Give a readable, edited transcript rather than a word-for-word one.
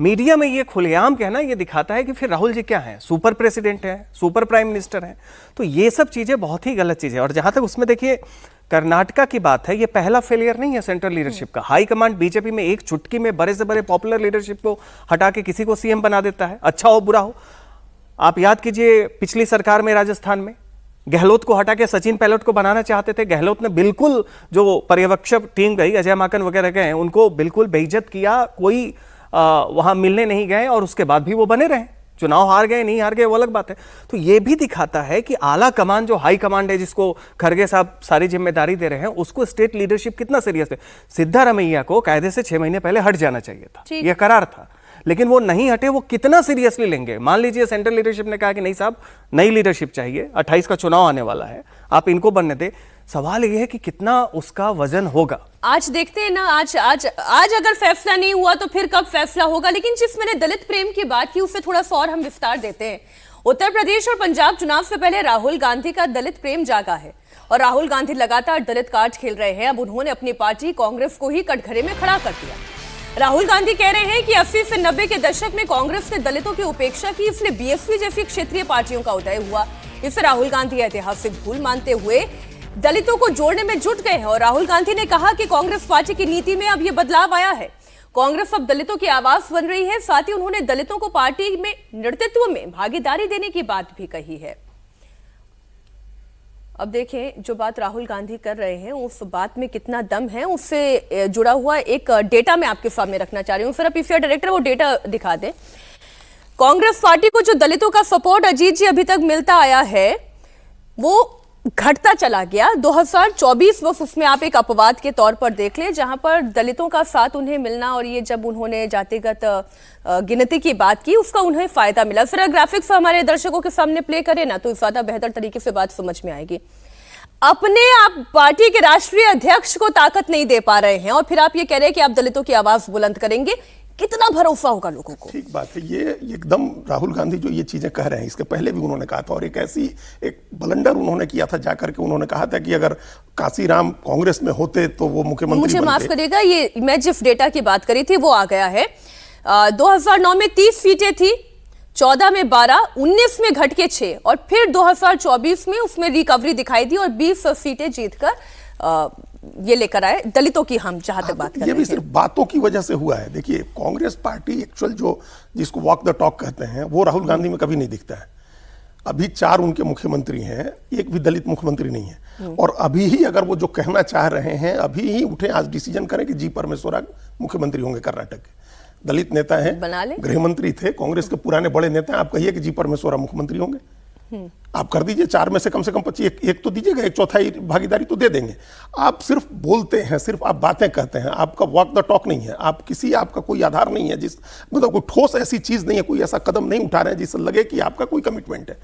Media में ये खुलेआम कहना ये दिखाता है कि फिर राहुल जी क्या हैं, सुपर प्रेसिडेंट हैं, सुपर प्राइम मिनिस्टर हैं। तो ये सब चीजें बहुत ही गलत चीजें। और जहां तक उसमें देखिए कर्नाटका की बात है, ये पहला फेलियर नहीं है सेंट्रल लीडरशिप का। हाई कमांड बीजेपी में एक चुटकी में बड़े से बड़े पॉपुलर लीडरशिप को हटा के किसी को सीएम बना देता है, अच्छा हो बुरा हो। आप याद कीजिए पिछली सरकार में राजस्थान में गहलोत को हटा के सचिन पायलट को बनाना चाहते थे। गहलोत ने बिल्कुल, जो पर्यवेक्षक टीम गई, अजय माकन वगैरह गए, उनको बिल्कुल बेइज्जत किया, कोई वहां मिलने नहीं गए और उसके बाद भी वो बने रहे। चुनाव हार गए नहीं हार गए वो अलग बात है। तो ये भी दिखाता है कि आला कमान, जो हाई कमांड है, जिसको खड़गे साहब सारी जिम्मेदारी दे रहे हैं, उसको स्टेट लीडरशिप कितना सीरियस है। सिद्धारमैया को कायदे से 6 महीने पहले हट जाना चाहिए था, यह करार था, लेकिन वो नहीं हटे। वो कितना सीरियसली लेंगे? मान लीजिए सेंट्रल लीडरशिप ने कहा कि नहीं साहब, नई लीडरशिप चाहिए, 28 का चुनाव आने वाला है, आप इनको बनने दे। सवाल यह है कि कितना उसका वजन होगा। आज देखते हैं ना, आज अगर फैसला नहीं हुआ तो फिर कब फैसला होगा। लेकिन जिस मैंने दलित प्रेम की बात की, उससे थोड़ा सा और हम विस्तार देते हैं। उत्तर प्रदेश और पंजाब चुनाव से पहले राहुल गांधी का दलित प्रेम जागा है और राहुल गांधी लगातार दलित कार्ड खेल रहे हैं। अब उन्होंने अपनी पार्टी कांग्रेस को ही कटघरे में खड़ा कर दिया। राहुल गांधी कह रहे हैं कि 80 से 90 के दशक में कांग्रेस ने दलितों की उपेक्षा की, इसलिए बीएसपी जैसी क्षेत्रीय पार्टियों का उदय हुआ। इसे राहुल गांधी ऐतिहासिक भूल मानते हुए दलितों को जोड़ने में जुट गए हैं। और राहुल गांधी ने कहा कि कांग्रेस पार्टी की नीति में अब यह बदलाव आया है, कांग्रेस अब दलितों की आवाज बन रही है। साथ ही उन्होंने दलितों को पार्टी में नेतृत्व में भागीदारी देने की बात भी कही है। अब देखें, जो बात राहुल गांधी कर रहे हैं उस बात में कितना दम है, उससे जुड़ा हुआ एक डेटा मैं आपके सामने रखना चाह रही हूँ। सर, आप पीसीआर डायरेक्टर वो डेटा दिखा दें। कांग्रेस पार्टी को जो दलितों का सपोर्ट अजीत जी अभी तक मिलता आया है वो घटता चला गया। 2024 बस उसमें आप एक अपवाद के तौर पर देख लें, जहां पर दलितों का साथ उन्हें मिलना, और ये जब उन्होंने जातिगत गिनती की बात की उसका उन्हें फायदा मिला। फिर ग्राफिक्स हमारे दर्शकों के सामने प्ले करें ना तो ज्यादा बेहतर तरीके से बात समझ में आएगी। अपने आप पार्टी के राष्ट्रीय अध्यक्ष को ताकत नहीं दे पा रहे हैं और फिर आप ये कह रहे हैं कि आप दलितों की आवाज बुलंद करेंगे, कितना भरोसा होगा लोगों को? ठीक बात है। ये एकदम राहुल गांधी जो ये चीजें कह रहे हैं, इसके पहले भी उन्होंने कहा था, और एक ब्लंडर उन्होंने किया था जाकर के। उन्होंने कहा था कि अगर काशीराम कांग्रेस में होते तो वो मुख्यमंत्री मुझे बनते। माफ करिएगा, ये मैं जिस डेटा की बात करी थी वो आ गया है। 2009 में 30 सीटें थी, 14 में 12, 19 में घट के 6 और फिर 2024 में उसमें रिकवरी दिखाई दी और 20 सीटें जीतकर ये लेकर आए दलितों की। हम जहां तक बात कर रहे हैं, ये भी सिर्फ बातों की वजह से हुआ है। देखिए, कांग्रेस पार्टी एक्चुअल जो जिसको वॉक द टॉक कहते हैं, वो राहुल गांधी में कभी नहीं दिखता है। अभी 4 उनके मुख्यमंत्री हैं, एक भी दलित मुख्यमंत्री नहीं है। और अभी ही अगर वो जो कहना चाह रहे हैं, अभी ही उठे, आज डिसीजन करें कि जी परमेश्वरा मुख्यमंत्री होंगे कर्नाटक के। दलित नेता हैं, गृह मंत्री थे, कांग्रेस के पुराने बड़े नेता हैं। आप कहिए कि जी परमेश्वरा मुख्यमंत्री होंगे, आप कर दीजिए। 4 में से कम 25 एक तो दीजिएगा, 1/4 भागीदारी तो दे देंगे। आप सिर्फ बोलते हैं, सिर्फ आप बातें कहते हैं, आपका वॉक द टॉक नहीं है। आपका कोई आधार नहीं है, जिस मतलब कोई ठोस ऐसी चीज नहीं है, कोई ऐसा कदम नहीं उठा रहे हैं जिससे लगे कि आपका कोई कमिटमेंट है।